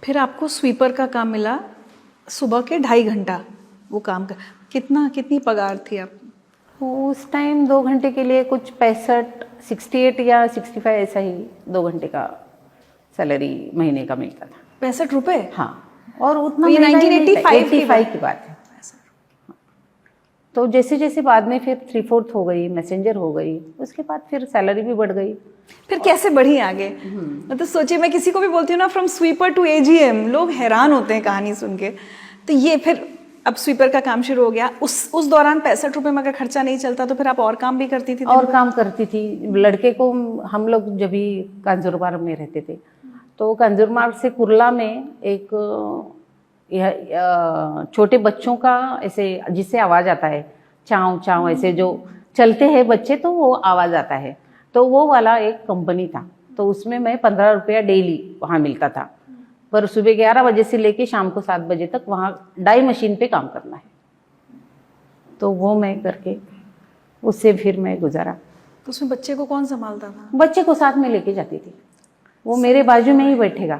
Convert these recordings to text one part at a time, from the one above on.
फिर आपको स्वीपर का काम मिला, सुबह के 2.5 घंटा वो काम कर, कितनी पगार थी आप? उस टाइम 2 घंटे के लिए कुछ 68 या 65 ऐसा ही 2 घंटे का सैलरी महीने का मिलता था। 65 रुपए? हाँ, और उतना ये महंगा ही नहीं था, 1985 की बात है। तो जैसे जैसे बाद में फिर 3/4 हो गई, मैसेंजर हो गई, उसके बाद फिर सैलरी भी बढ़ गई। फिर कैसे बढ़ी आगे? मतलब सोचिए, मैं किसी को भी बोलती हूँ ना फ्रॉम स्वीपर टू एजीएम, लोग हैरान होते हैं कहानी सुन के। तो ये फिर अब स्वीपर का काम शुरू हो गया, उस दौरान 65 रुपए में अगर खर्चा नहीं चलता तो फिर आप और काम भी करती थी? और काम करती थी। लड़के को हम लोग जब भी कांजूरमार्ग में रहते थे, तो कांजूरमार्ग से कुर्ला में एक छोटे बच्चों का ऐसे जिससे आवाज़ आता है, चाँव चाँव ऐसे जो चलते हैं बच्चे, तो वो आवाज़ आता है, तो वो वाला एक कंपनी था। तो उसमें मैं 15 रुपया डेली वहाँ मिलता था, पर सुबह 11 बजे से लेके शाम को 7 बजे तक वहाँ डाई मशीन पे काम करना है। तो वो मैं करके उससे फिर मैं गुजारा। तो उसमें बच्चे को कौन संभालता था? बच्चे को साथ में लेके जाती थी, वो मेरे बाजू में ही बैठेगा।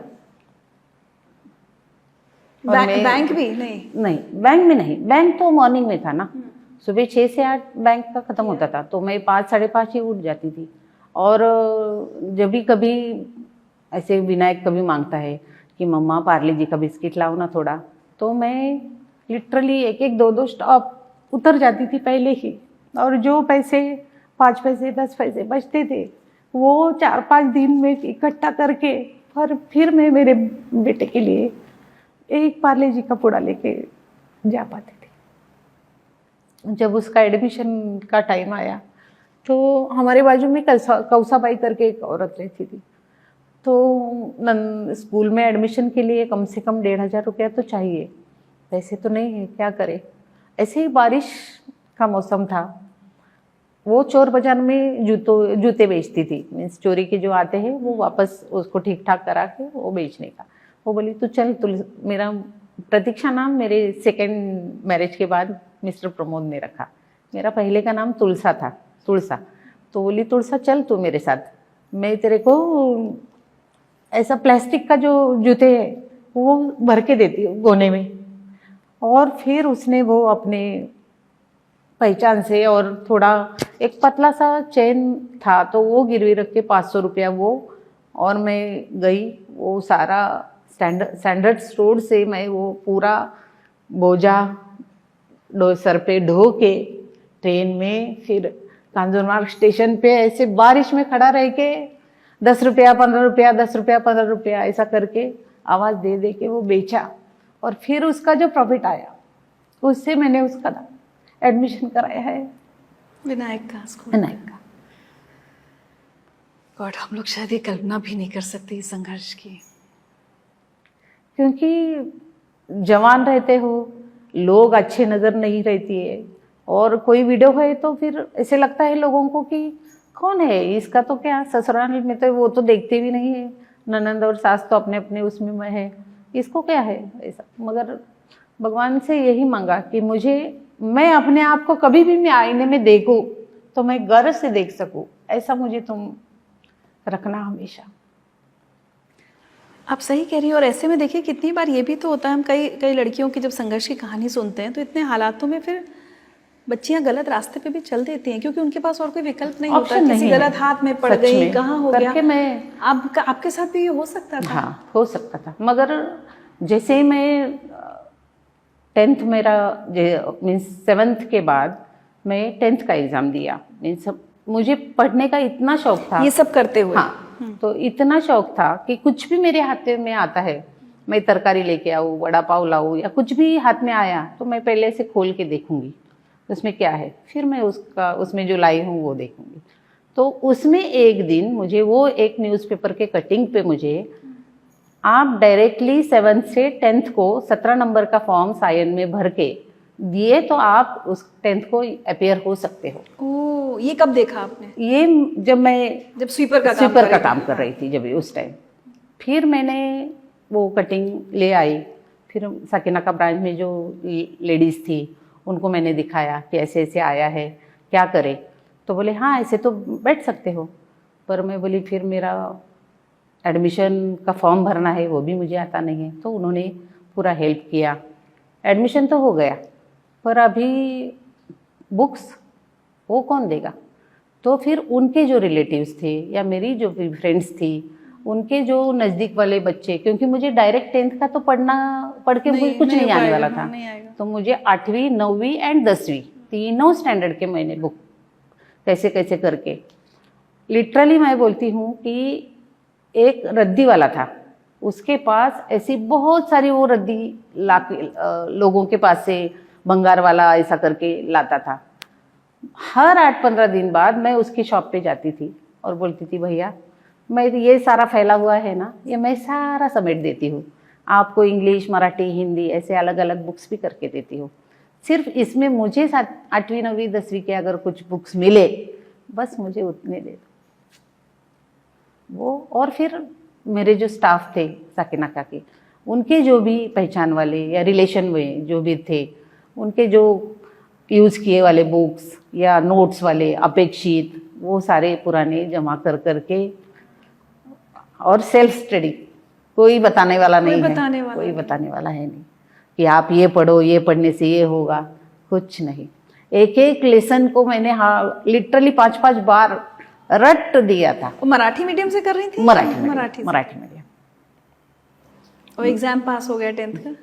बैंक भी नहीं? नहीं, बैंक में नहीं, बैंक तो मॉर्निंग में था ना, सुबह 6 से 8 बैंक का ख़त्म होता था, तो मैं 5 साढ़े 5 ही उठ जाती थी। और जब भी कभी ऐसे विनायक कभी मांगता है कि मम्मा पार्ले जी का बिस्किट लाओ ना थोड़ा, तो मैं लिटरली एक एक 2 स्टॉप उतर जाती थी पहले ही, और जो पैसे 5 पैसे 10 पैसे बचते थे वो 4-5 दिन में इकट्ठा करके फिर मैं मेरे बेटे के लिए एक पार्ले जी का पूड़ा लेके जा पाती थी। जब उसका एडमिशन का टाइम आया, तो हमारे बाजू में कौसाबाई करके एक औरत रहती थी, तो स्कूल में एडमिशन के लिए कम से कम 1,500 रुपया तो चाहिए, पैसे तो नहीं है, क्या करे। ऐसे ही बारिश का मौसम था, वो चोर बाजार में जूते बेचती थी, मीन्स चोरी के जो आते हैं वो वापस उसको ठीक ठाक करा के वो बेचने का। वो बोली तू चल, मेरा प्रतीक्षा नाम मेरे सेकेंड मैरिज के बाद मिस्टर प्रमोद ने रखा, मेरा पहले का नाम तुलसा था, तुलसा। तो बोली तुलसा चल तू मेरे साथ, मैं तेरे को ऐसा प्लास्टिक का जो जूते है वो भर के देती हूँ गोने में। और फिर उसने वो अपने पहचान से और थोड़ा एक पतला सा चेन था, तो वो गिरवी रख के 500 रुपया वो, और मैं गई वो सारा स्टैंडर्ड स्टोर से मैं वो पूरा बोझा सर पे ढो के ट्रेन में फिर कांजूरमार्ग स्टेशन पे ऐसे बारिश में खड़ा रह के 10 रुपया 15 रुपया 10 रुपया 15 रुपया ऐसा करके आवाज़ दे दे के वो बेचा, और फिर उसका जो प्रॉफिट आया उससे मैंने उसका एडमिशन कराया है विनायक का स्कूल। विनायक का। गॉड, हम लोग शायद ये कल्पना भी नहीं कर सकते इस संघर्ष की। क्योंकि जवान रहते हो, लोग अच्छे नज़र नहीं रहती है, और कोई वीडियो है तो फिर ऐसे लगता है लोगों को कि कौन है इसका, तो क्या ससुराल में तो वो तो देखते भी नहीं है, ननंद और सास तो अपने अपने उसमें में है, इसको क्या है ऐसा। मगर भगवान से यही मांगा कि मैं अपने आप को कभी भी मैं आईने में देखूं तो मैं गर्व से देख सकूं, ऐसा मुझे तुम रखना हमेशा। आप सही कह रही हो। और ऐसे में देखिए कितनी बार ये भी तो होता है, हम कई लड़कियों की जब संघर्ष की कहानी सुनते हैं तो इतने हालातों में फिर बच्चियां गलत रास्ते पे भी चल देती हैं, क्योंकि उनके पास और कोई विकल्प नहीं होता, किसी गलत हाथ में पड़ गई, कहाँ हो गया। मैं आपके साथ भी ये हो सकता था? हाँ, हो सकता था। मगर जैसे ही मैं 10th मेरा मीन्स 7th के बाद मैं 10th का एग्ज़ाम दिया, मीन्स मुझे पढ़ने का इतना शौक था, ये सब करते हुए। हाँ, तो इतना शौक था कि कुछ भी मेरे हाथ में आता है, मैं तरकारी लेके आऊँ, वड़ा पाव लाऊँ, या कुछ भी हाथ में आया तो मैं पहले से खोल के देखूंगी उसमें क्या है, फिर मैं उसमें जो लाई हूँ वो देखूंगी। तो उसमें एक दिन मुझे वो एक न्यूज़पेपर के कटिंग पे मुझे आप डायरेक्टली 7th से 10th को 17 नंबर का फॉर्म सायन में भर के दिए तो आप उस 10th को अपियर हो सकते हो। ओह, ये कब देखा आपने? ये जब स्वीपर का काम कर रही थी, जब उस टाइम फिर मैंने वो कटिंग ले आई, फिर सकीना का ब्रांच में जो लेडीज़ थी उनको मैंने दिखाया कि ऐसे ऐसे आया है, क्या करे। तो बोले हाँ ऐसे तो बैठ सकते हो, पर मैं बोली फिर मेरा एडमिशन का फॉर्म भरना है वो भी मुझे आता नहीं है, तो उन्होंने पूरा हेल्प किया। एडमिशन तो हो गया, पर अभी बुक्स वो कौन देगा? तो फिर उनके जो रिलेटिव्स थे या मेरी जो भी फ्रेंड्स थी, उनके जो नज़दीक वाले बच्चे, क्योंकि मुझे डायरेक्ट 10th का तो पढ़ के मुझे कुछ नहीं आने वाला था, तो मुझे 8वीं 9वीं एंड 10वीं तीनों स्टैंडर्ड के मैंने बुक कैसे कैसे करके, लिटरली मैं बोलती हूँ कि एक रद्दी वाला था, उसके पास ऐसी बहुत सारी वो रद्दी लोगों के पास से भंगार वाला ऐसा करके लाता था। हर 8-15 दिन बाद मैं उसकी शॉप पे जाती थी और बोलती थी, भैया मैं ये सारा फैला हुआ है ना, ये मैं सारा समेट देती हूँ, आपको इंग्लिश मराठी हिंदी ऐसे अलग अलग बुक्स भी करके देती हूँ, सिर्फ इसमें मुझे 8वीं 9वीं 10वीं के अगर कुछ बुक्स मिले बस मुझे उतने दे दो वो। और फिर मेरे जो स्टाफ थे साकिनाका के, उनके जो भी पहचान वाले या रिलेशन में जो भी थे, उनके जो यूज़ किए वाले बुक्स या नोट्स वाले अपेक्षित वो सारे पुराने जमा कर करके, और सेल्फ स्टडी कोई बताने वाला नहीं है, कोई बताने वाला है नहीं कि आप ये पढ़ो, ये पढ़ने से ये होगा, कुछ नहीं। एक एक लेसन को मैंने लिटरली 5-5 बार रट दिया था। मराठी मीडियम से कर रही थी? मराठी मीडियम। और एग्जाम पास हो गया 10th का?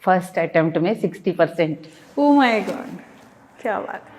फर्स्ट अटेम्प्ट में 60%। ओह माय गॉड, क्या बात है।